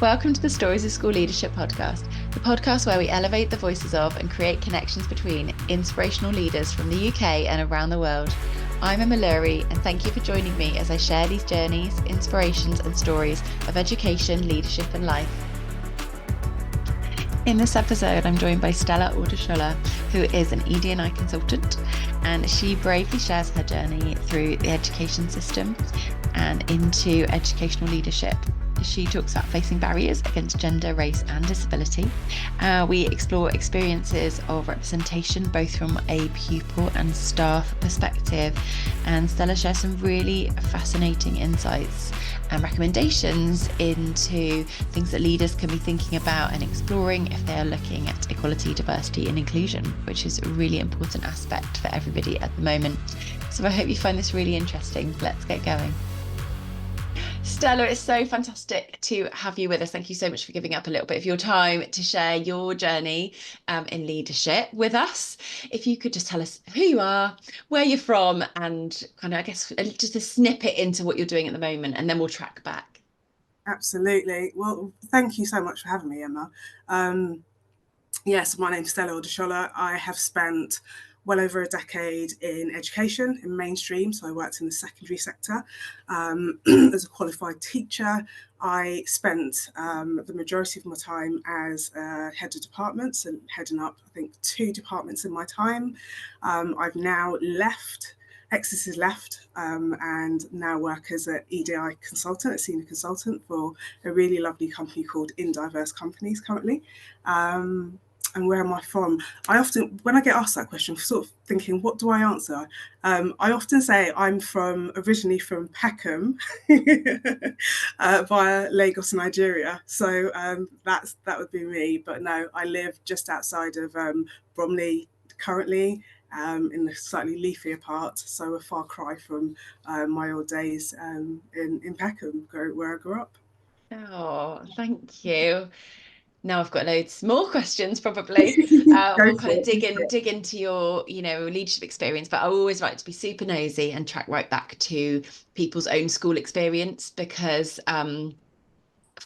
Welcome to the Stories of School Leadership podcast, the podcast where we elevate the voices of and create connections between inspirational leaders from the UK and around the world. I'm Emma Lurie, and thank you for joining me as I share these journeys, inspirations, and stories of education, leadership, and life. In this episode, I'm joined by Stella Odosola, who is an ED&I consultant, and she bravely shares her journey through the education system and into educational leadership. She talks about facing barriers against gender, race, and disability. We explore experiences of representation, both from a pupil and staff perspective. And Stella shares some really fascinating insights and recommendations into things that leaders can be thinking about and exploring if they are looking at equality, diversity, and inclusion, which is a really important aspect for everybody at the moment. So I hope you find this really interesting. Let's get going. Stella, it's so fantastic to have you with us. Thank you so much for giving up a little bit of your time to share your journey in leadership with us. If you could just tell us who you are, where you're from, and kind of, I guess, just a snippet into what you're doing at the moment, and then we'll track back. Absolutely. Well, thank you so much for having me, Emma. Yes, my name's Stella Odosola. I have spent well over a decade in education, in mainstream. So I worked in the secondary sector as a qualified teacher. I spent the majority of my time as head of departments and heading up, I think, 2 departments in my time. I've now left. Exis has left and now work as an EDI consultant, a senior consultant for a really lovely company called In Diverse Companies currently. And where am I from? I often, when I get asked that question, I'm sort of thinking, what do I answer? I often say I'm originally from Peckham via Lagos, Nigeria. So that would be me. But no, I live just outside of Bromley currently. In the slightly leafier part, so a far cry from my old days in Peckham, where I grew up. Oh, thank you. Now I've got loads more questions, probably. We'll kind of dig into your, leadership experience, but I always like to be super nosy and track right back to people's own school experience, because for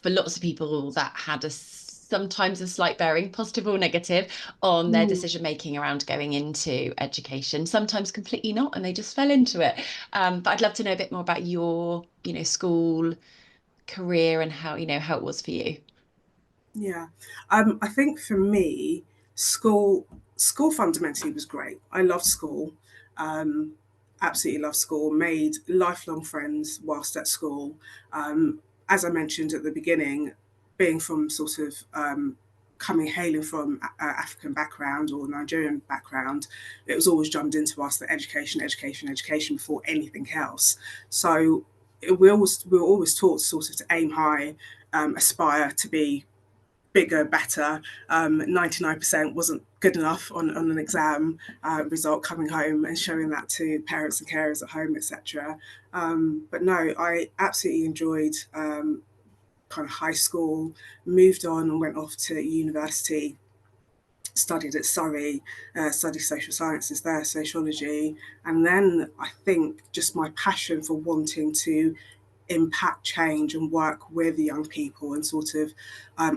lots of people that had sometimes a slight bearing, positive or negative, on their decision making around going into education. Sometimes completely not, and they just fell into it. But I'd love to know a bit more about your, school career and how it was for you. Yeah, I think for me, school fundamentally was great. I loved school, absolutely loved school. Made lifelong friends whilst at school. As I mentioned at the beginning, being from sort of hailing from African background or Nigerian background, it was always drummed into us that education, education, education before anything else. So we were always taught sort of to aim high, aspire to be bigger, better. 99% wasn't good enough on an exam result coming home and showing that to parents and carers at home, etc. But no, I absolutely enjoyed kind of high school, moved on and went off to university, studied at Surrey, studied social sciences there, sociology. And then I think just my passion for wanting to impact change and work with young people and sort of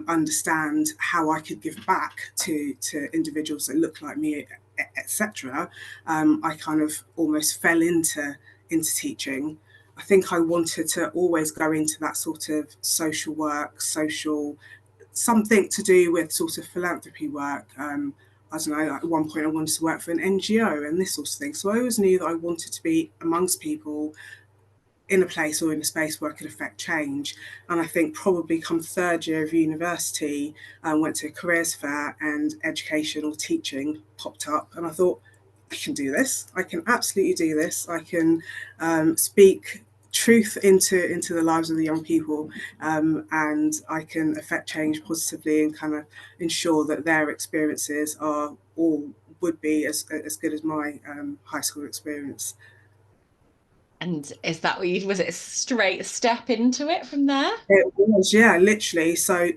understand how I could give back to individuals that look like me, etc. I kind of almost fell into teaching. I think I wanted to always go into that sort of social work, something to do with sort of philanthropy work. I don't know, at one point I wanted to work for an NGO and this sort of thing. So I always knew that I wanted to be amongst people in a place or in a space where I could affect change. And I think probably come 3rd year of university, I went to a careers fair and education or teaching popped up. And I thought, I can do this. I can absolutely do this. I can speak truth into the lives of the young people, and I can affect change positively and kind of ensure that their experiences are all would be as good as my high school experience. And is that what was it a straight step into it from there? It was, yeah, literally. So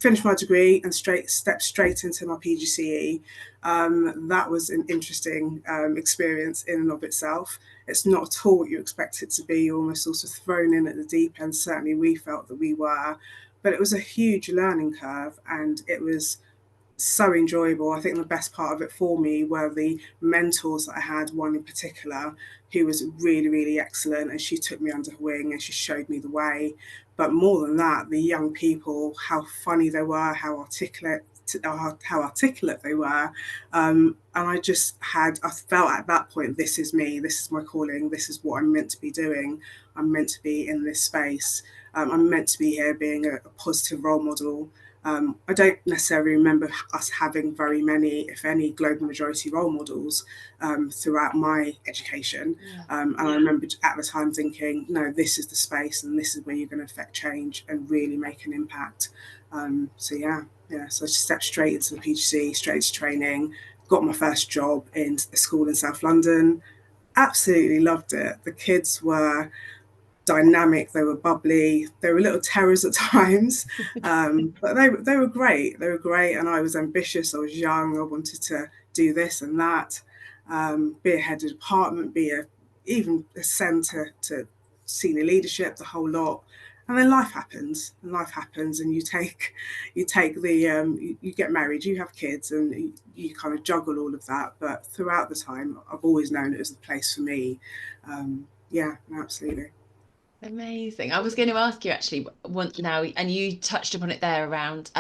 finished my degree and stepped straight into my PGCE. That was an interesting experience in and of itself. It's not at all what you expect it to be. You're almost sort of thrown in at the deep end. Certainly we felt that we were. but it was a huge learning curve, and it was so enjoyable. I think the best part of it for me were the mentors that I had, one in particular who was really, really excellent, and she took me under her wing and she showed me the way. But more than that, the young people, how funny they were, how articulate they were. And I felt at that point, this is me, this is my calling, this is what I'm meant to be doing. I'm meant to be in this space. I'm meant to be here being a positive role model. I don't necessarily remember us having very many, if any, global majority role models throughout my education. Yeah. And I remember at the time thinking, no, this is the space and this is where you're going to affect change and really make an impact. So I just stepped straight into the PGC, straight to training, got my first job in a school in South London. Absolutely loved it. The kids were dynamic, they were bubbly, they were little terrors at times, but they were great. They were great, and I was ambitious. I was young. I wanted to do this and that, be a head of department, even ascend to senior leadership, the whole lot. And then life happens, and you get married, you have kids, and you kind of juggle all of that. But throughout the time, I've always known it was the place for me. Yeah, absolutely. Amazing. I was going to ask you actually once now, and you touched upon it there around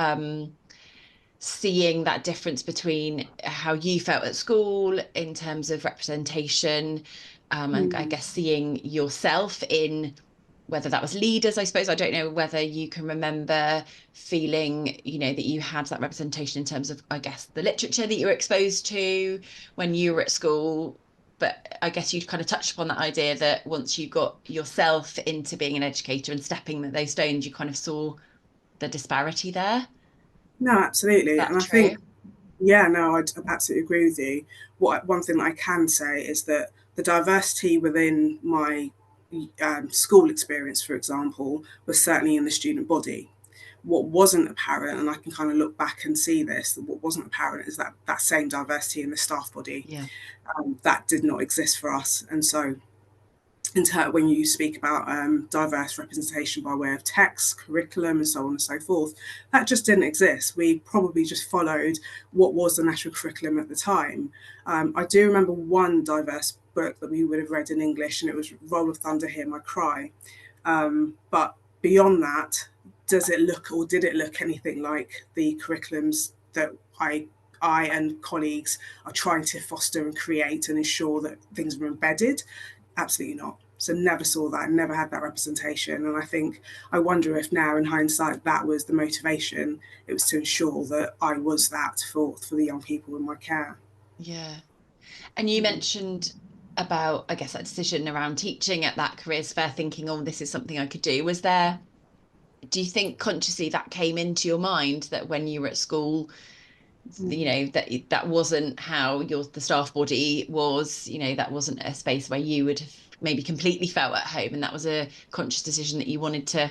seeing that difference between how you felt at school in terms of representation, and I guess seeing yourself in whether that was leaders, I suppose. I don't know whether you can remember feeling, that you had that representation in terms of, I guess, the literature that you were exposed to when you were at school. But I guess you'd kind of touched upon that idea that once you got yourself into being an educator and stepping those stones, you kind of saw the disparity there. No, Is absolutely. that And I true? think, yeah, no, I absolutely agree with you. One thing that I can say is that the diversity within my school experience, for example, was certainly in the student body. What wasn't apparent, and I can kind of look back and see this, that what wasn't apparent is that same diversity in the staff body. Yeah. That did not exist for us. And so when you speak about diverse representation by way of text, curriculum, and so on and so forth, that just didn't exist. We probably just followed what was the national curriculum at the time. I do remember one diverse book that we would have read in English, and it was Roll of Thunder, Hear My Cry. But beyond that, did it look anything like the curriculums that I and colleagues are trying to foster and create and ensure that things were embedded? Absolutely not. So never saw that, never had that representation. And I wonder if now in hindsight that was the motivation. It was to ensure that I was that for the young people in my care. Yeah. And you mentioned about, I guess, that decision around teaching at that careers fair, thinking, oh, this is something I could do. Do you think consciously that came into your mind that when you were at school, that wasn't how the staff body was, that wasn't a space where you would have maybe completely felt at home, and that was a conscious decision that you wanted to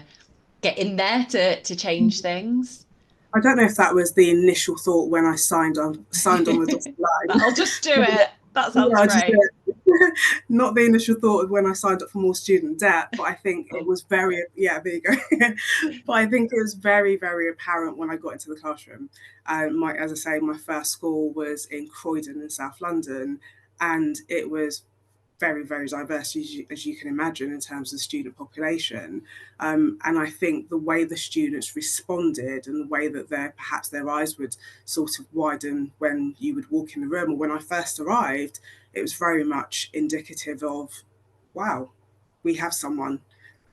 get in there to change things? I don't know if that was the initial thought when I signed on the dotted line. I'll just do it. That sounds Yeah, I just great. not the initial thought when I signed up for more student debt, but I think it Oh, was yeah, there you go. But I think it was very, very apparent when I got into the classroom. As I say, my first school was in Croydon in South London, and it was very, very diverse, as you can imagine, in terms of the student population. And I think the way the students responded and the way that perhaps their eyes would sort of widen when you would walk in the room, or when I first arrived, it was very much indicative of, wow, we have someone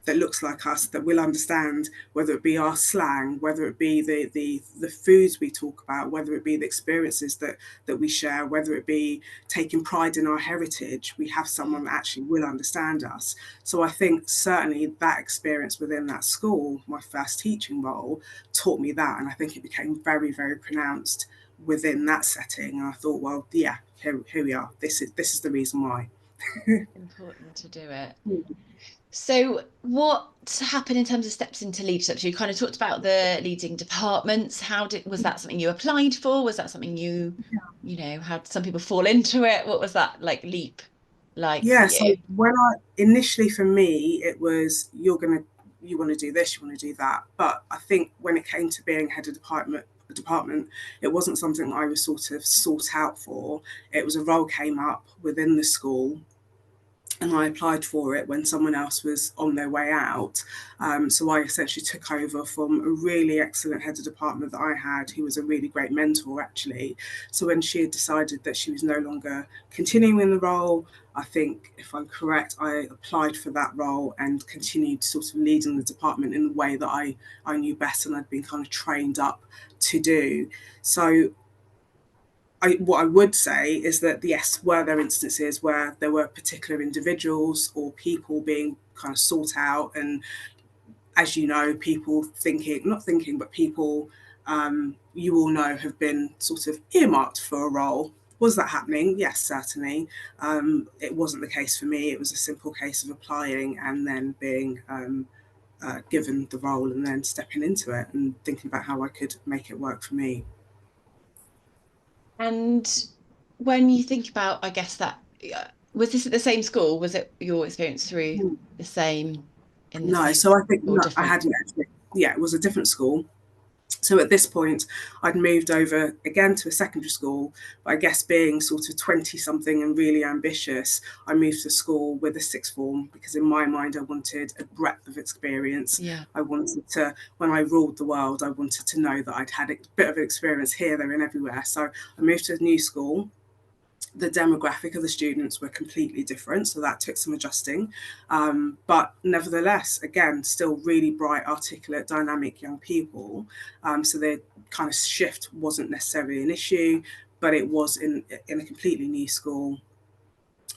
that looks like us, that will understand, whether it be our slang, whether it be the foods we talk about, whether it be the experiences that we share, whether it be taking pride in our heritage. We have yeah. someone that actually will understand us. So I think certainly that experience within that school, my first teaching role, taught me that, and I think it became very, very pronounced within that setting. And I thought, well, yeah, here we are. This is the reason why. Important to do it. So, what happened in terms of steps into leadership? So you kind of talked about the leading departments. Was that something you applied for? Was that something had some people fall into it? What was that like leap like for Yeah, you? so when I initially, for me, it was, you're gonna you want to do this, you want to do that. But I think when it came to being head of department, it wasn't something that I was sort of sought out for. It was a role came up within the school, and I applied for it when someone else was on their way out. So I essentially took over from a really excellent head of department that I had, who was a really great mentor, actually. So when she had decided that she was no longer continuing in the role, I think, if I'm correct, I applied for that role and continued sort of leading the department in the way that I knew best and I'd been kind of trained up to do. So what I would say is that, yes, were there instances where there were particular individuals or people being kind of sought out, and as you know, people thinking, not thinking, but people you all know have been sort of earmarked for a role. Was that happening? Yes, certainly. It wasn't the case for me. It was a simple case of applying and then being given the role and then stepping into it and thinking about how I could make it work for me. And when you think about, I guess that was this at the same school? Was it your experience through the same in the No, same so I think or no, I different? hadn't actually. Yeah, it was a different school. So at this point, I'd moved over again to a secondary school. But I guess being sort of 20 something and really ambitious, I moved to school with a sixth form because in my mind, I wanted a breadth of experience. Yeah. I wanted to, when I ruled the world, I wanted to know that I'd had a bit of experience here, there, and everywhere. So I moved to a new school. The demographic of the students were completely different, so that took some adjusting. But nevertheless, again, still really bright, articulate, dynamic young people. So the kind of shift wasn't necessarily an issue, but it was in a completely new school,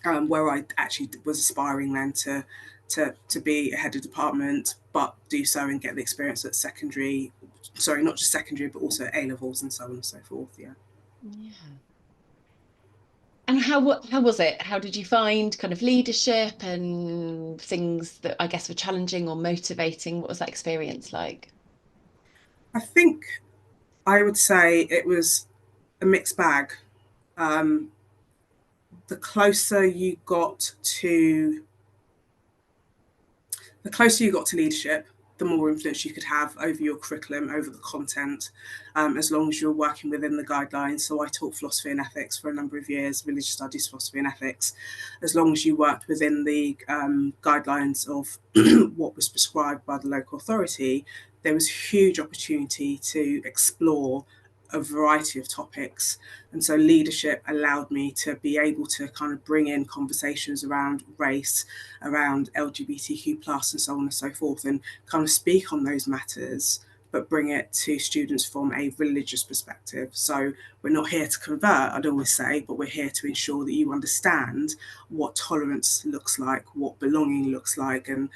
where I actually was aspiring then to be a head of department, but do so and get the experience at secondary. Sorry, not just secondary, but also A levels and so on and so forth. Yeah. Yeah. And how was it? How did you find kind of leadership and things that I guess were challenging or motivating? What was that experience like? I think I would say it was a mixed bag. Um, the closer you got to the closer you got to leadership, the more influence you could have over your curriculum, over the content, as long as you're working within the guidelines. So I taught philosophy and ethics for a number of years, religious studies, philosophy and ethics. As long as you worked within the guidelines of what was prescribed by the local authority, there was huge opportunity to explore a variety of topics. And so leadership allowed me to be able to kind of bring in conversations around race, around LGBTQ plus and so on and so forth, and kind of speak on those matters, but bring it to students from a religious perspective. So we're not here to convert, I'd always say, but we're here to ensure that you understand what tolerance looks like, what belonging looks like, and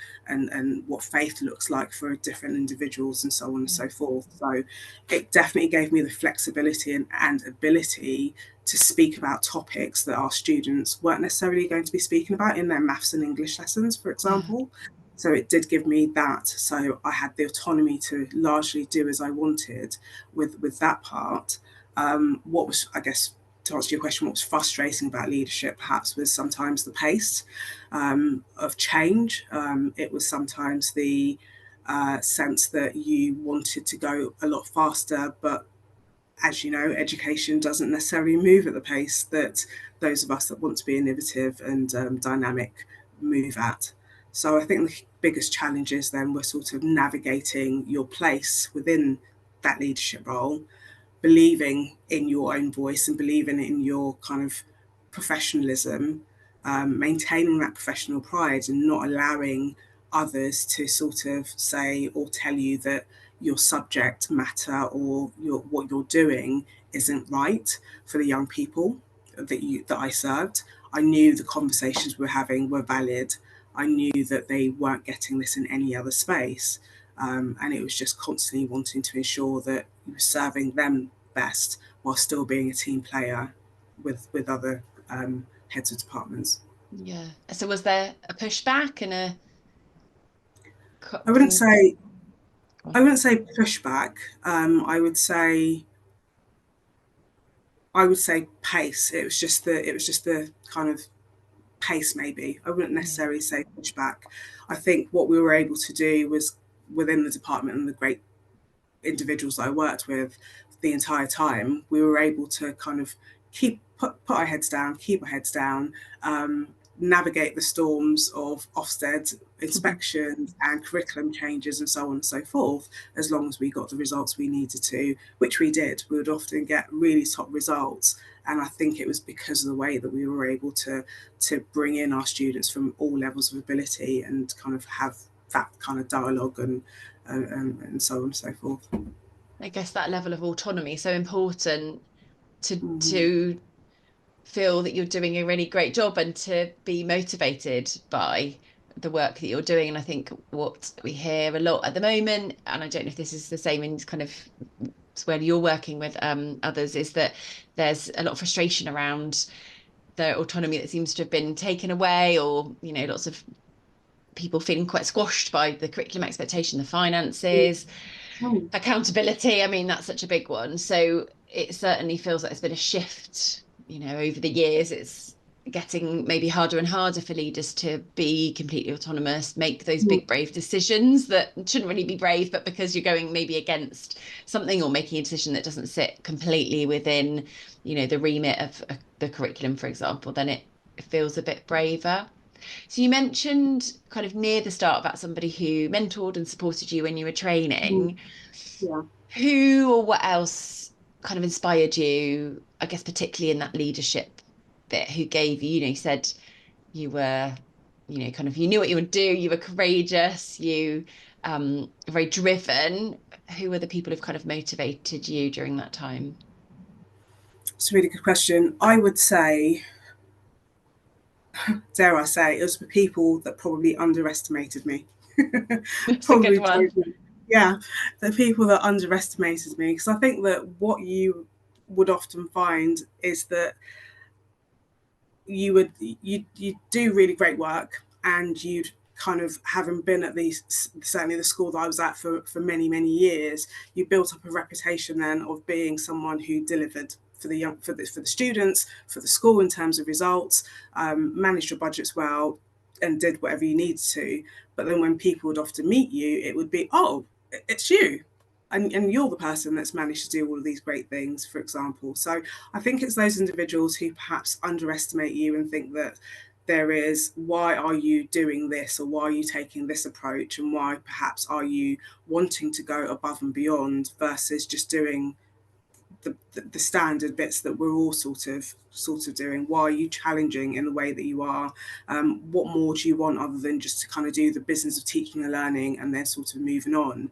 what faith looks like for different individuals and so on and so forth. So it definitely gave me the flexibility and ability to speak about topics that our students weren't necessarily going to be speaking about in their maths and English lessons, for Yeah. example. So it did give me that. So I had the autonomy to largely do as I wanted with that part. What was, I guess, to answer your question, what was frustrating about leadership perhaps was sometimes the pace of change. It was sometimes the sense that you wanted to go a lot faster, but as you know, education doesn't necessarily move at the pace that those of us that want to be innovative and dynamic move at. So I think the biggest challenges then were sort of navigating your place within that leadership role, believing in your own voice and believing in your kind of professionalism, maintaining that professional pride and not allowing others to sort of say or tell you that your subject matter or what you're doing isn't right for the young people that I served. I knew the conversations we were having were valid. I knew that they weren't getting this in any other space. And it was just constantly wanting to ensure that you were serving them best while still being a team player with other heads of departments. Yeah. So was there a pushback and a I wouldn't can say go I on. wouldn't say pushback. I would say pace. It was just the kind of pace maybe. I wouldn't Yeah. necessarily say pushback. I think what we were able to do was within the department and the great individuals that I worked with the entire time, we were able to kind of put our heads down, keep our heads down, navigate the storms of Ofsted inspections and curriculum changes and so on and so forth, as long as we got the results we needed to, which we did. We would often get really top results. And I think it was because of the way that we were able to bring in our students from all levels of ability and kind of have that kind of dialogue and so on and so forth. I guess that level of autonomy so important to Mm-hmm. to feel that you're doing a really great job and to be motivated by the work that you're doing. And I think what we hear a lot at the moment, and I don't know if this is the same in kind of where you're working with others, is that there's a lot of frustration around the autonomy that seems to have been taken away, or lots of people feeling quite squashed by the curriculum expectation, the finances, Mm-hmm. accountability. I mean, that's such a big one. So it certainly feels like there's been a shift, over the years. It's getting maybe harder and harder for leaders to be completely autonomous, make those big, brave decisions that shouldn't really be brave, but because you're going maybe against something or making a decision that doesn't sit completely within, the remit of the curriculum, for example, then it feels a bit braver. So you mentioned kind of near the start about somebody who mentored and supported you when you were Mm-hmm. training. Yeah. Who or what else kind of inspired you, I guess, particularly in that leadership bit? Who gave you, you said you were, kind of, you knew what you would do, you were courageous, you very driven. Who were the people who've kind of motivated you during that time? It's a really good question. I would say, dare I say, it was the people that probably underestimated me. It's a good Probably one. drove me. Yeah, the people that underestimated me. Because I think that what you would often find is that you do really great work, and you'd kind of, having been at these, certainly the school that I was at for many years, you built up a reputation then of being someone who delivered for the young, for the students, for the school in terms of results, managed your budgets well, and did whatever you needed to. But then when people would often meet you, it would be, oh, it's you, and you're the person that's managed to do all of these great things, for example. So I think it's those individuals who perhaps underestimate you and think that there is, why are you doing this, or why are you taking this approach, and why perhaps are you wanting to go above and beyond versus just doing the standard bits that we're all sort of doing. Why are you challenging in the way that you are? What more do you want other than just to kind of do the business of teaching and learning and then sort of moving on?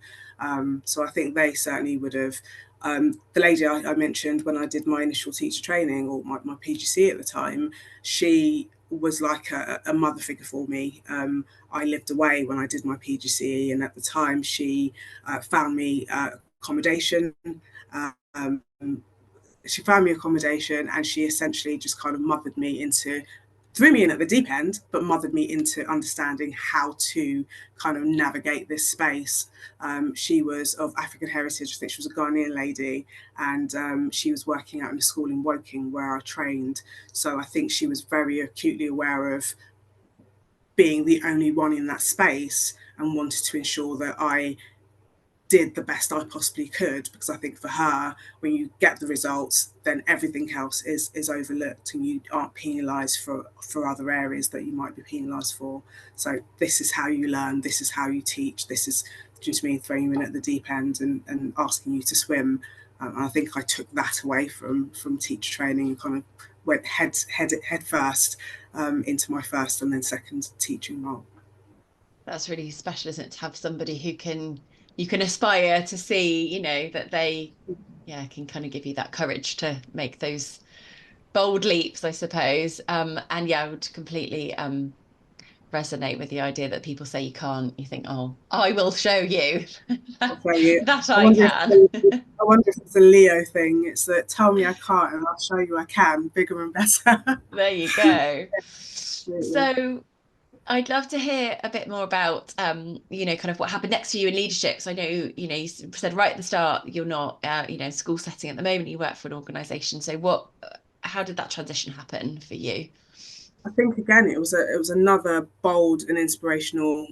So I think they certainly would have. The lady I mentioned when I did my initial teacher training, or my PGC at the time, she was like a mother figure for me. I lived away when I did my PGCE, and at the time she found me accommodation. Um, she found me accommodation, and she essentially just kind of mothered me into, threw me in at the deep end, but mothered me into understanding how to kind of navigate this space. She was of African heritage. I think she was a Ghanaian lady, and she was working out in a school in Woking where I trained. So I think she was very acutely aware of being the only one in that space, and wanted to ensure that I did the best I possibly could, because I think for her, when you get the results, then everything else is overlooked, and you aren't penalised for other areas that you might be penalised for. So this is how you learn, this is how you teach, this is just me throwing you in at the deep end and asking you to swim. And I think I took that away from teacher training, and kind of went head first into my first and then second teaching role. That's really special, isn't it, to have somebody who you can aspire to see, that they, yeah, can kind of give you that courage to make those bold leaps, I suppose. And yeah, I would completely resonate with the idea that people say you can't. You think, oh, I will show you I'll tell you. that I I wonder if can. I wonder if it's a Leo thing. It's that, tell me I can't and I'll show you I can, bigger and better. There you go. Absolutely. So I'd love to hear a bit more about, kind of what happened next for you in leadership. So I know, you said right at the start, you're not, school setting at the moment, you work for an organization. So how did that transition happen for you? I think again it was another bold and inspirational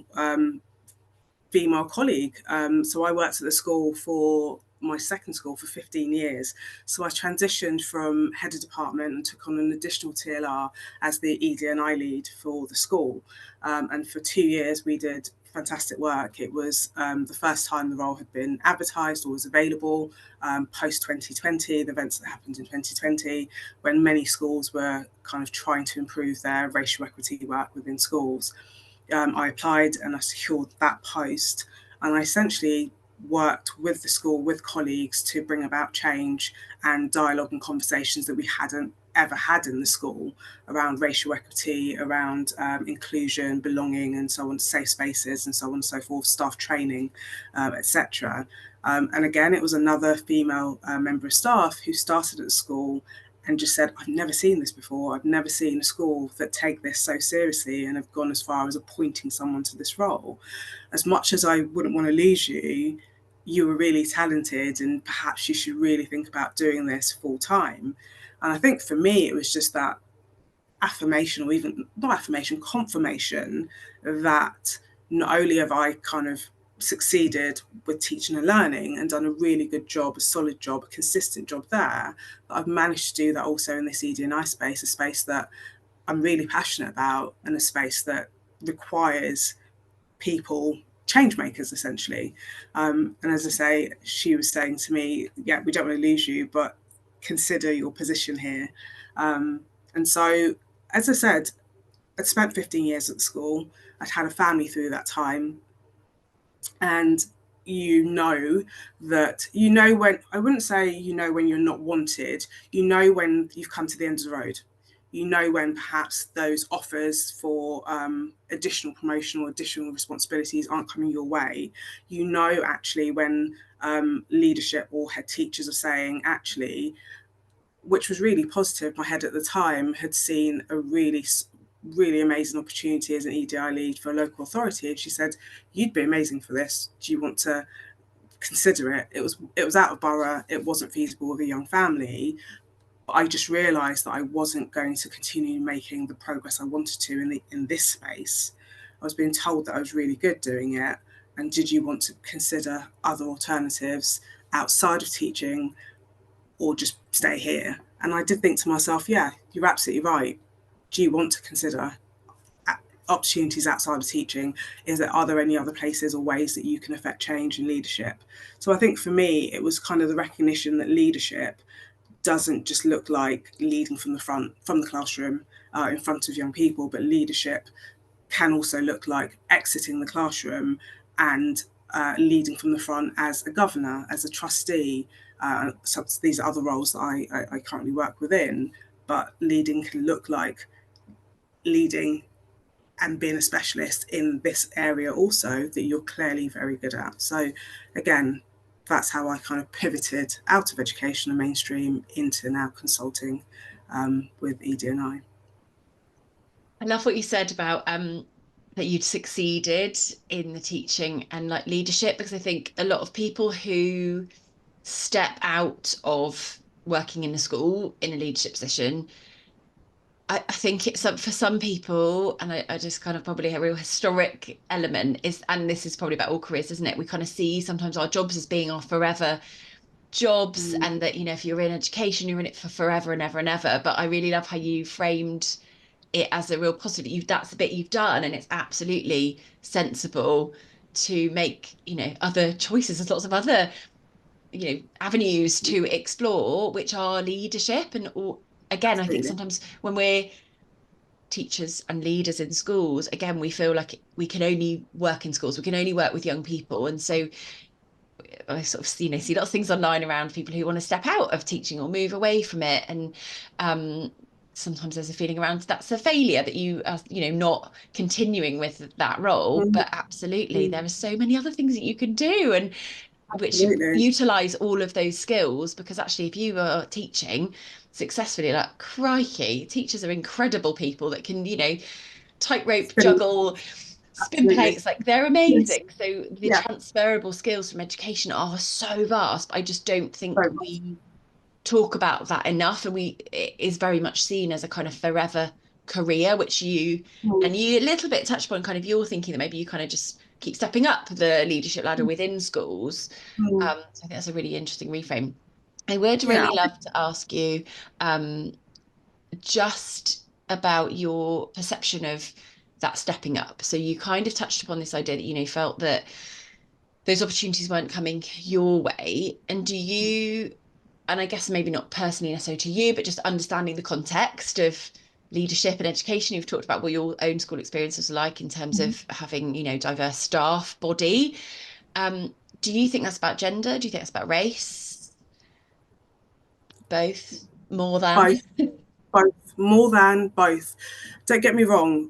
female colleague. So I worked at the school for my second school for 15 years. So I transitioned from head of department and took on an additional TLR as the ED&I lead for the school. And for 2 years, we did fantastic work. It was the first time the role had been advertised or was available post 2020, the events that happened in 2020, when many schools were kind of trying to improve their racial equity work within schools. I applied and I secured that post. And I essentially worked with the school, with colleagues to bring about change and dialogue and conversations that we hadn't ever had in the school around racial equity, around inclusion, belonging, and so on, safe spaces, and so on and so forth, staff training, etc. And again, it was another female member of staff who started at the school and just said, I've never seen this before. I've never seen a school that take this so seriously and have gone as far as appointing someone to this role. As much as I wouldn't want to lose you, you were really talented and perhaps you should really think about doing this full time. And I think for me, it was just that affirmation, or even not affirmation, confirmation that not only have I kind of succeeded with teaching and learning and done a really good job, a solid job, a consistent job there, but I've managed to do that also in this ED&I space, a space that I'm really passionate about and a space that requires people, change makers essentially. And as I say, she was saying to me, yeah, we don't want to lose you, but consider your position here. And so, as I said, I'd spent 15 years at the school. I'd had a family through that time. And you know that, you know, when, I wouldn't say you know when you're not wanted, you know when you've come to the end of the road. You know when perhaps those offers for additional promotion or additional responsibilities aren't coming your way. You know actually when leadership or head teachers are saying, actually, which was really positive. My head at the time had seen a really amazing opportunity as an EDI lead for a local authority. And she said, you'd be amazing for this. Do you want to consider it? It was out of borough. It wasn't feasible with a young family. But I just realised that I wasn't going to continue making the progress I wanted to in this space. I was being told that I was really good doing it. And did you want to consider other alternatives outside of teaching or just stay here? And I did think to myself, yeah, you're absolutely right. Do you want to consider opportunities outside of teaching? Are there any other places or ways that you can affect change in leadership? So I think for me, it was kind of the recognition that leadership doesn't just look like leading from the front, from the classroom, in front of young people, but leadership can also look like exiting the classroom and leading from the front as a governor, as a trustee. So these are other roles that I currently work within, but leading can look like leading and being a specialist in this area also that you're clearly very good at. So again, that's how I kind of pivoted out of education and mainstream into now consulting with ED&I. I love what you said about that you'd succeeded in the teaching and like leadership, because I think a lot of people who step out of working in a school in a leadership position, I think it's for some people, and I just kind of probably a real historic element is, and this is probably about all careers, isn't it? We kind of see sometimes our jobs as being our forever jobs, and that, you know, if you're in education, you're in it for forever and ever and ever. But I really love how you framed it as a real positive. That's the bit you've done, and it's absolutely sensible to make, you know, other choices. There's lots of other, you know, avenues to explore, which are leadership. And or again, I think Absolutely. sometimes when we're teachers and leaders in schools, again, we feel like we can only work in schools, we can only work with young people. And so I sort of, you know, see lots of things online around people who want to step out of teaching or move away from it. And sometimes there's a feeling around that's a failure, that you are, you know, not continuing with that role. But absolutely, there are so many other things that you can do, and which Absolutely. utilize all of those skills. Because actually, if you are teaching successfully, like, crikey, teachers are incredible people that can, you know, tightrope juggle, spin Absolutely. plates, like, they're Yes. amazing. So the Yeah. transferable skills from education are so vast. I just don't think So much. we talk about that enough, and it is very much seen as a kind of forever career, which you, and you a little bit touched upon kind of your thinking that maybe you kind of just keep stepping up the leadership ladder within schools. Mm. So I think that's a really interesting reframe. I would Yeah. really love to ask you just about your perception of that stepping up. So you kind of touched upon this idea that, you felt that those opportunities weren't coming your way. And do you, and I guess maybe not personally necessarily to you, but just understanding the context of leadership and education, you've talked about what your own school experiences are like in terms of having, diverse staff body. Do you think that's about gender? Do you think that's about race? Both? More than? Both, both, more than both. Don't get me wrong.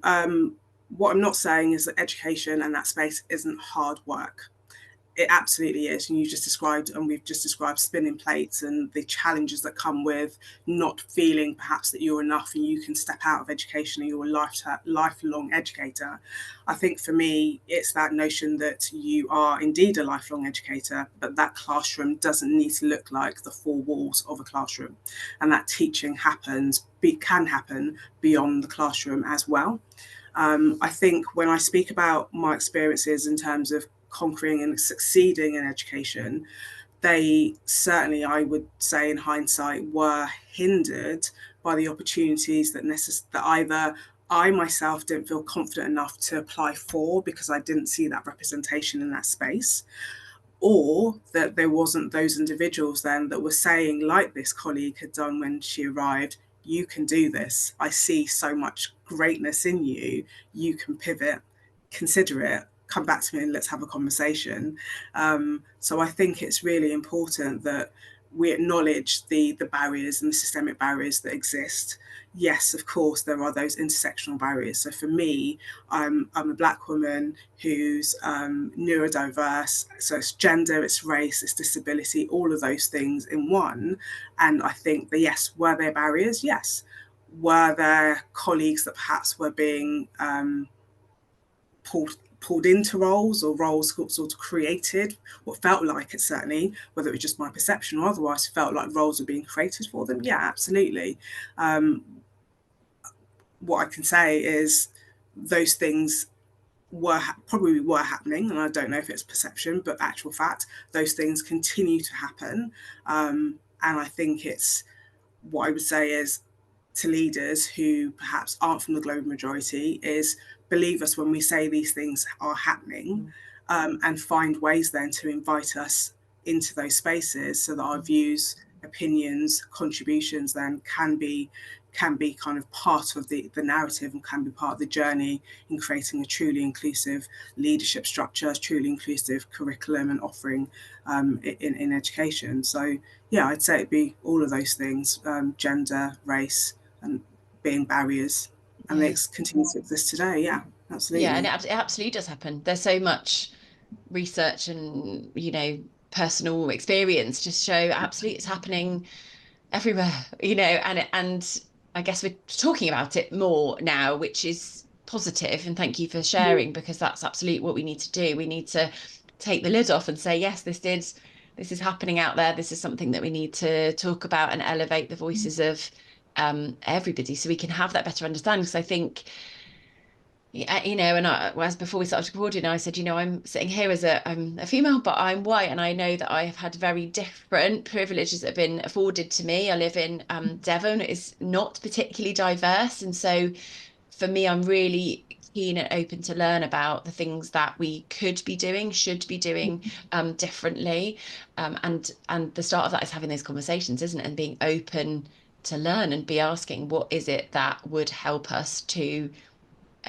What I'm not saying is that education and that space isn't hard work. It absolutely is. And you just described, and we've just described spinning plates and the challenges that come with not feeling perhaps that you're enough and you can step out of education and you're a lifelong educator. I think for me, it's that notion that you are indeed a lifelong educator, but that classroom doesn't need to look like the four walls of a classroom. And that teaching can happen beyond the classroom as well. I think when I speak about my experiences in terms of conquering and succeeding in education, they certainly, I would say in hindsight, were hindered by the opportunities that either I myself didn't feel confident enough to apply for because I didn't see that representation in that space, or that there wasn't those individuals then that were saying, like this colleague had done when she arrived, you can do this. I see so much greatness in you. You can pivot, consider it, come back to me and let's have a conversation. So I think it's really important that we acknowledge the barriers and the systemic barriers that exist. Yes, of course, there are those intersectional barriers. So for me, I'm a Black woman who's neurodiverse. So it's gender, it's race, it's disability, all of those things in one. And I think that, yes, were there barriers? Yes. Were there colleagues that perhaps were being pulled into roles, or roles sort of created, what felt like it, certainly, whether it was just my perception or otherwise, felt like roles were being created for them? Yeah, absolutely. What I can say is those things probably were happening, and I don't know if it's perception, but actual fact, those things continue to happen. And I think it's, what I would say is, to leaders who perhaps aren't from the global majority, is believe us when we say these things are happening, and find ways then to invite us into those spaces so that our views, opinions, contributions then can be kind of part of the narrative and can be part of the journey in creating a truly inclusive leadership structure, truly inclusive curriculum and offering in education. So yeah, I'd say it'd be all of those things, gender, race, and being barriers, and they Yeah. continue to exist today. Yeah, Yeah, and absolutely. it absolutely does happen. There's so much research and, personal experience just show absolutely it's happening everywhere, and I guess we're talking about it more now, which is positive. And thank you for sharing, because that's absolutely what we need to do. We need to take the lid off and say, yes, this is happening out there. This is something that we need to talk about and elevate the voices of everybody so we can have that better understanding. Because I think yeah, and as before we started recording, I said, I'm sitting here as I'm a female, but I'm white, and I know that I have had very different privileges that have been afforded to me. I live in Devon, it is not particularly diverse, and so for me, I'm really keen and open to learn about the things that we could be doing, should be doing differently, and the start of that is having those conversations, isn't it? And being open to learn and be asking, what is it that would help us to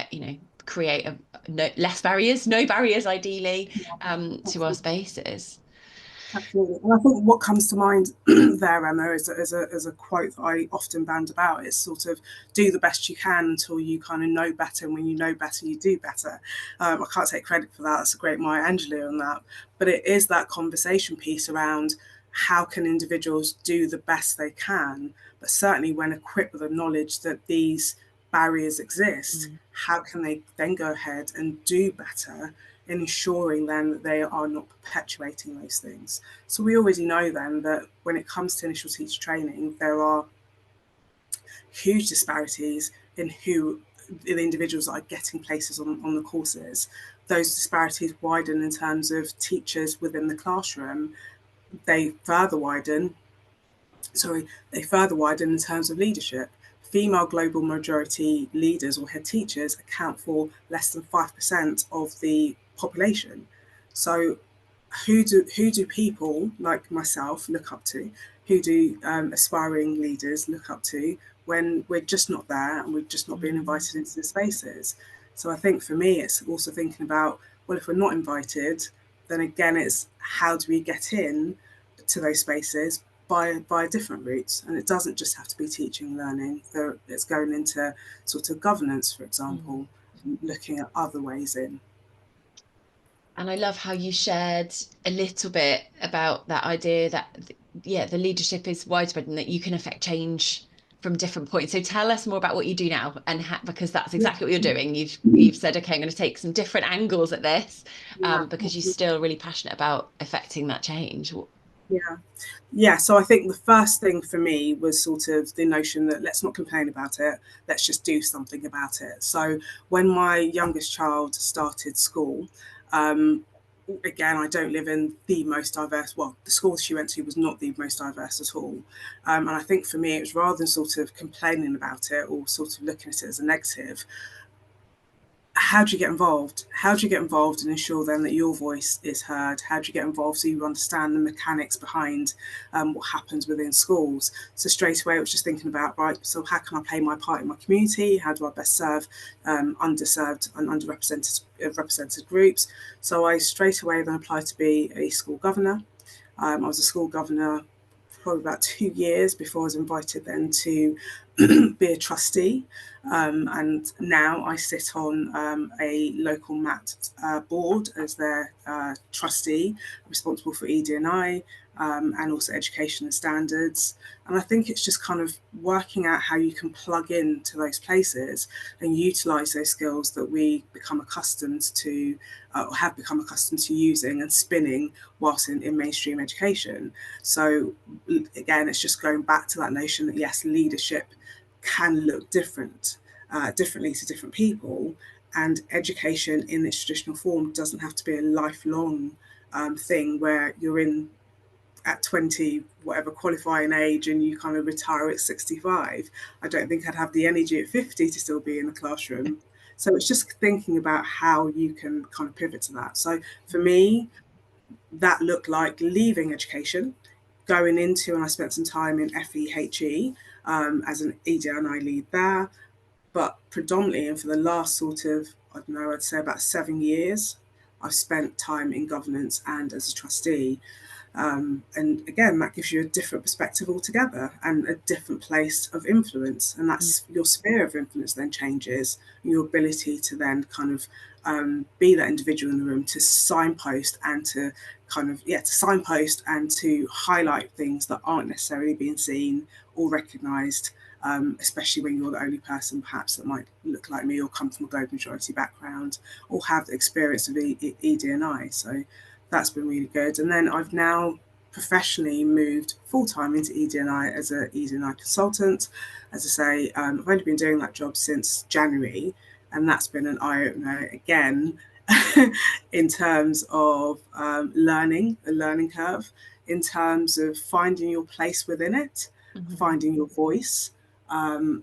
you know, create less barriers, no barriers, ideally, to our spaces. Absolutely. And I think what comes to mind there, Emma, is a quote that I often band about. It's sort of do the best you can until you kind of know better. And when you know better, you do better. I can't take credit for that. That's a great Maya Angelou on that. But it is that conversation piece around how can individuals do the best they can, but certainly when equipped with the knowledge that these barriers exist, how can they then go ahead and do better in ensuring then that they are not perpetuating those things. So we already know then that when it comes to initial teacher training, there are huge disparities in who the individuals that are getting places on the courses. those disparities widen in terms of teachers within the classroom, they further widen they further widen in terms of leadership. Female global majority leaders or head teachers account for less than 5% of the population. So who do people like myself look up to? Who do aspiring leaders look up to when we're just not there and we're just not being invited into the spaces? So I think for me, it's also thinking about, well, if we're not invited, then again, it's how do we get in to those spaces by different routes, and it doesn't just have to be teaching and learning. It's going into sort of governance, for example, looking at other ways in. And I love how you shared a little bit about that idea that, yeah, the leadership is widespread and that you can affect change from different points. So tell us more about what you do now, and because that's exactly what you're doing. You've said, okay, I'm going to take some different angles at this, Yeah, because you're still really passionate about affecting that change. yeah. Yeah, so I think the first thing for me was sort of the notion that let's not complain about it, let's just do something about it. So when my youngest child started school, um, again, I don't live in the most diverse, well, the school she went to was not the most diverse at all. And I think for me, it was rather than sort of complaining about it or sort of looking at it as a negative, how do you get involved? How do you get involved and ensure then that your voice is heard? How do you get involved so you understand the mechanics behind what happens within schools? So straight away, I was just thinking about, right, so how can I play my part in my community? How do I best serve underserved and underrepresented represented groups? So I straight away then applied to be a school governor. I was a school governor probably about 2 years before I was invited then to be a trustee. And now I sit on a local MAT board as their trustee, responsible for ED&I and also education and standards. And I think it's just kind of working out how you can plug into those places and utilise those skills that we become accustomed to or have become accustomed to using and spinning whilst in mainstream education. So again, it's just going back to that notion that yes, leadership can look differently to different people, and education in its traditional form doesn't have to be a lifelong thing where you're in at 20, whatever qualifying age, and you kind of retire at 65. I don't think I'd have the energy at 50 to still be in the classroom. So it's just thinking about how you can kind of pivot to that. So for me, that looked like leaving education, going into, and I spent some time in FEHE as an ED&I lead there, but predominantly, and for the last sort of, I don't know, I'd say about 7 years, I've spent time in governance and as a trustee. And again, that gives you a different perspective altogether and a different place of influence. And that's your sphere of influence then changes, your ability to then kind of be that individual in the room to signpost and to signpost and to highlight things that aren't necessarily being seen or recognised. Especially when you're the only person perhaps that might look like me or come from a global majority background or have the experience of ED&I. So that's been really good. And then I've now professionally moved full-time into ED&I as an ED&I consultant. As I say, I've only been doing that job since January, and that's been an eye-opener again in terms of the learning curve, in terms of finding your place within it, finding your voice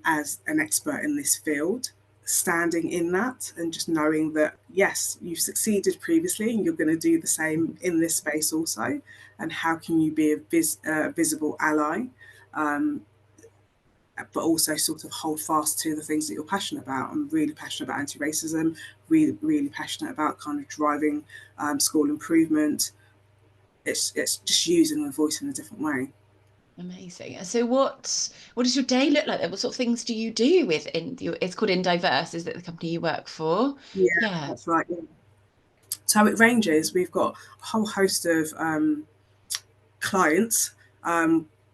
as an expert in this field, standing in that and just knowing that, yes, you've succeeded previously and you're going to do the same in this space also. And how can you be a visible ally, but also sort of hold fast to the things that you're passionate about. I'm really passionate about anti-racism, really, really passionate about kind of driving school improvement. It's just using my voice in a different way. Amazing. So what does your day look like then? What sort of things do you do it's called In Diverse, is it the company you work for? Yeah, Yeah. that's right. Yeah. So it ranges. We've got a whole host of clients,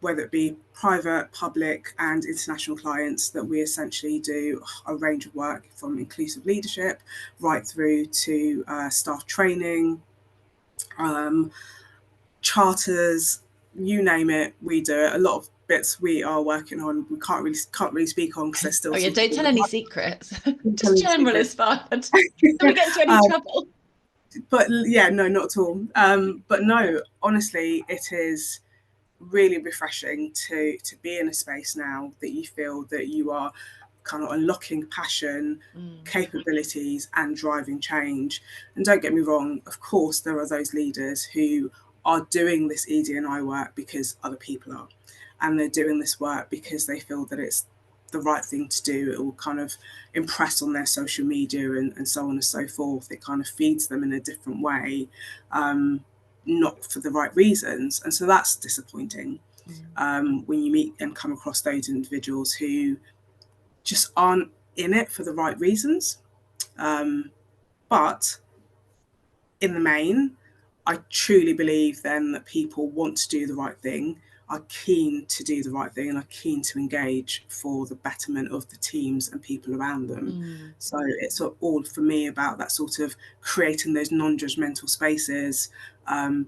whether it be private, public, and international clients, that we essentially do a range of work from inclusive leadership right through to staff training, charters, you name it, we do it. A lot of bits we are working on, we can't really speak on because they're still Oh yeah, sort of don't in tell the any secrets. Just public general secret. is fine. Don't we get into any trouble? but yeah, no, not at all. But no, honestly, it is really refreshing to be in a space now that you feel that you are kind of unlocking passion, capabilities, and driving change. And don't get me wrong, of course, there are those leaders who are doing this ED&I work because other people are, and they're doing this work because they feel that it's the right thing to do. It will kind of impress on their social media and so on and so forth. It kind of feeds them in a different way, not for the right reasons. And so that's disappointing when you meet and come across those individuals who just aren't in it for the right reasons. But in the main, I truly believe then that people want to do the right thing, are keen to do the right thing, and are keen to engage for the betterment of the teams and people around them. So it's all for me about that sort of creating those non-judgmental spaces,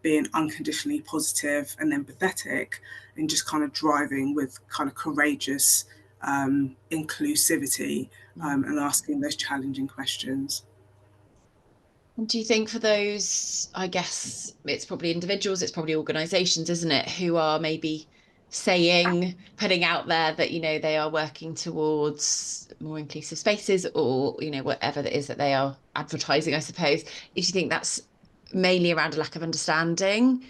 being unconditionally positive and empathetic, and just kind of driving with kind of courageous inclusivity, and asking those challenging questions. Do you think for those, I guess it's probably individuals, it's probably organizations, isn't it, who are maybe saying, putting out there that, they are working towards more inclusive spaces or, whatever it is that they are advertising, I suppose. Do you think that's mainly around a lack of understanding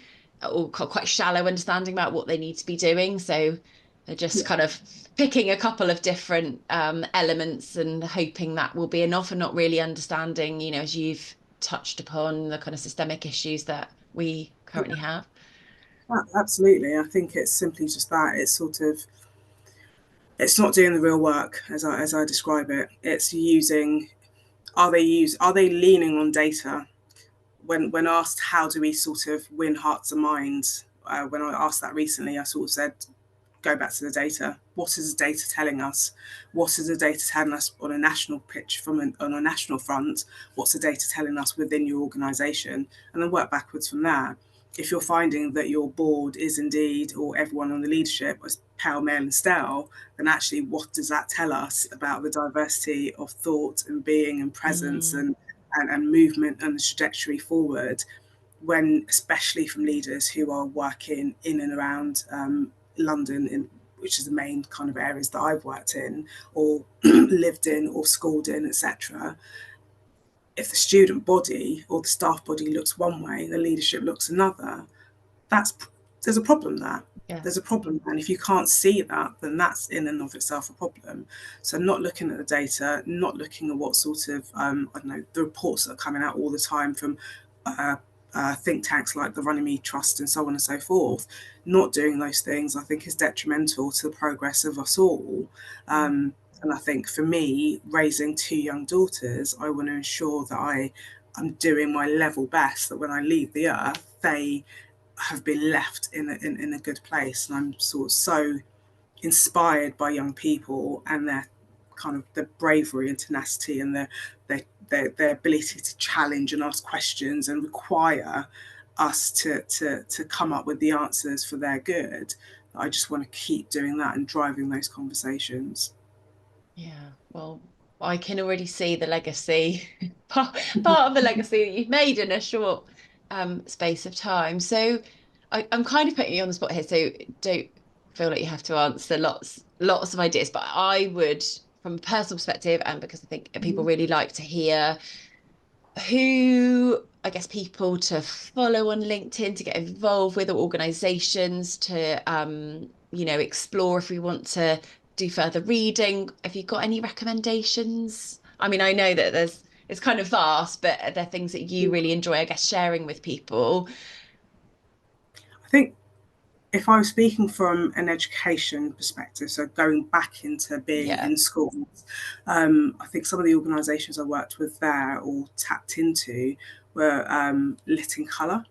or quite shallow understanding about what they need to be doing? So they're just Yeah. kind of picking a couple of different elements and hoping that will be enough and not really understanding, as you've touched upon the kind of systemic issues that we currently have. Absolutely. I think it's simply just that. It's sort of, it's not doing the real work as I describe it. It's using, are they leaning on data? When asked how do we sort of win hearts and minds, when I asked that recently, I sort of said, go back to the data. What is the data telling us? What is the data telling us on a national pitch on a national front? What's the data telling us within your organisation? And then work backwards from there. If you're finding that your board is indeed, or everyone on the leadership is pale, male and stale, then actually what does that tell us about the diversity of thought and being and presence and movement and the trajectory forward, when especially from leaders who are working in and around London, which is the main kind of areas that I've worked in or lived in or schooled in, etc. If the student body or the staff body looks one way, the leadership looks another, that's there's a problem there. Yeah. There's a problem, and if you can't see that, then that's in and of itself a problem. So not looking at the data, not looking at what sort of I don't know, the reports that are coming out all the time from think tanks like the Runnymede Trust and so on and so forth. Not doing those things, I think, is detrimental to the progress of us all. And I think for me, raising two young daughters, I want to ensure that I'm doing my level best, that when I leave the earth, they have been left in a good place. And I'm sort of so inspired by young people and their kind of the bravery and tenacity and their ability to challenge and ask questions and require us to come up with the answers for their good. I just want to keep doing that and driving those conversations. Yeah, well, I can already see the legacy, part of the legacy that you've made in a short space of time. So I'm kind of putting you on the spot here, so don't feel like you have to answer lots of ideas, but I would, from a personal perspective, and because I think people really like to hear who, I guess, people to follow on LinkedIn to get involved with, or organizations to explore if we want to do further reading. Have you got any recommendations? I mean, I know that it's kind of vast, but are there things that you really enjoy, I guess, sharing with people? I think if I was speaking from an education perspective, so going back into being Yeah. in schools, I think some of the organisations I worked with there or tapped into were Lit in Colour.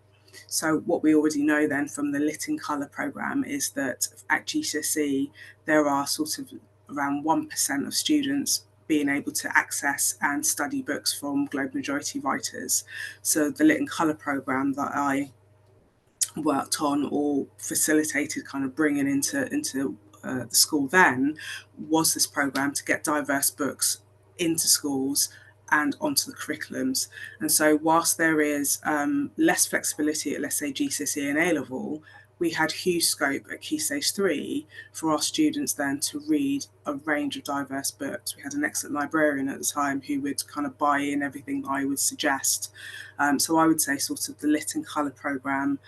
So what we already know then from the Lit in Colour programme is that at GCSE there are sort of around 1% of students being able to access and study books from global majority writers. So the Lit in Colour programme that I worked on or facilitated kind of bringing into the school then was this program to get diverse books into schools and onto the curriculums. And so whilst there is less flexibility at, let's say, GCSE and A-level, we had huge scope at Key Stage 3 for our students then to read a range of diverse books. We had an excellent librarian at the time who would kind of buy in everything I would suggest. So I would say sort of the Lit and Colour programme,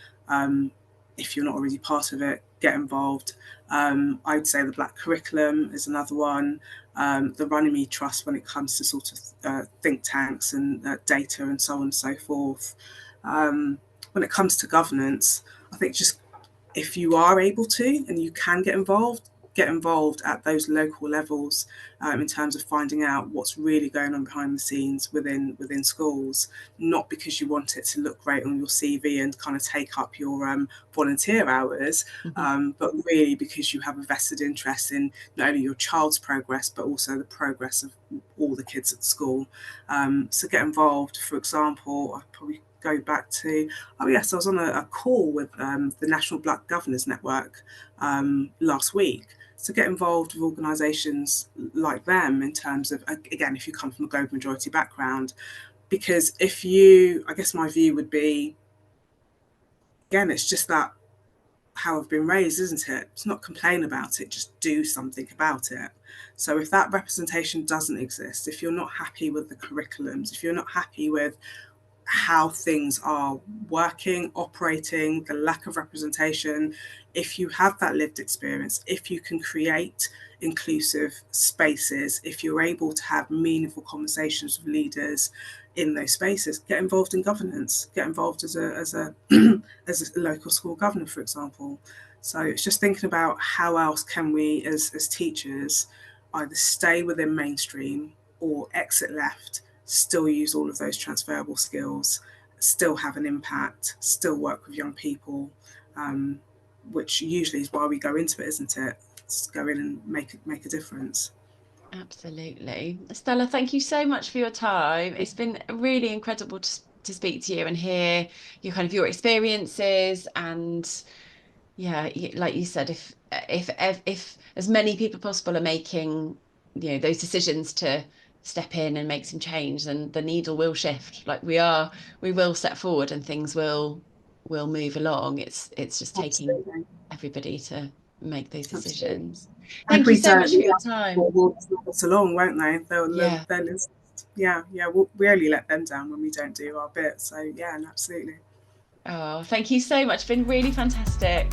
if you're not already part of it, get involved. I would say the Black Curriculum is another one. The Runnymede Trust when it comes to sort of think tanks and data and so on and so forth. When it comes to governance, I think just if you are able to and you can get involved at those local levels in terms of finding out what's really going on behind the scenes within schools, not because you want it to look great on your CV and kind of take up your volunteer hours, but really because you have a vested interest in not only your child's progress, but also the progress of all the kids at school. So get involved. For example, I'd probably go back to, I was on a call with the National Black Governors Network last week. So get involved with organisations like them in terms of, again, if you come from a global majority background, because I guess my view would be, again, it's just that how I've been raised, isn't it? It's not complain about it, just do something about it. So if that representation doesn't exist, if you're not happy with the curriculums, if you're not happy with how things are working, operating, the lack of representation, if you have that lived experience, if you can create inclusive spaces, if you're able to have meaningful conversations with leaders in those spaces, get involved in governance, get involved as a local school governor, for example. So it's just thinking about how else can we as teachers either stay within mainstream or exit left, still use all of those transferable skills, still have an impact, still work with young people, which usually is why we go into it, isn't it? Just go in and make a difference. Absolutely. Stella, thank you so much for your time. It's been really incredible to speak to you and hear your experiences. And yeah, like you said, if as many people possible are making those decisions to step in and make some change, then the needle will shift. Like we will step forward and things will move along. It's just taking everybody to make those decisions. Thank you so much for your time. Will move us along, won't they? We'll really let them down when we don't do our bit. So yeah, absolutely. Oh, thank you so much. It's been really fantastic.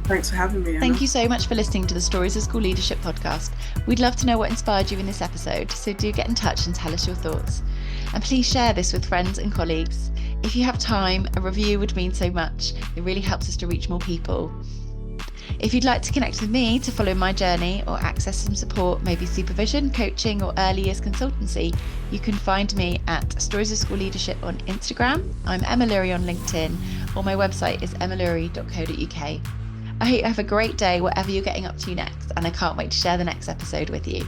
Thanks for having me, Emma. Thank you so much for listening to the Stories of School Leadership podcast. We'd love to know what inspired you in this episode, so do get in touch and tell us your thoughts. And please share this with friends and colleagues. If you have time, a review would mean so much. It really helps us to reach more people. If you'd like to connect with me to follow my journey or access some support, maybe supervision, coaching or early years consultancy, you can find me at Stories of School Leadership on Instagram. I'm Emma Lurie on LinkedIn, or my website is emmalurie.co.uk. I hope you have a great day whatever you're getting up to next, and I can't wait to share the next episode with you.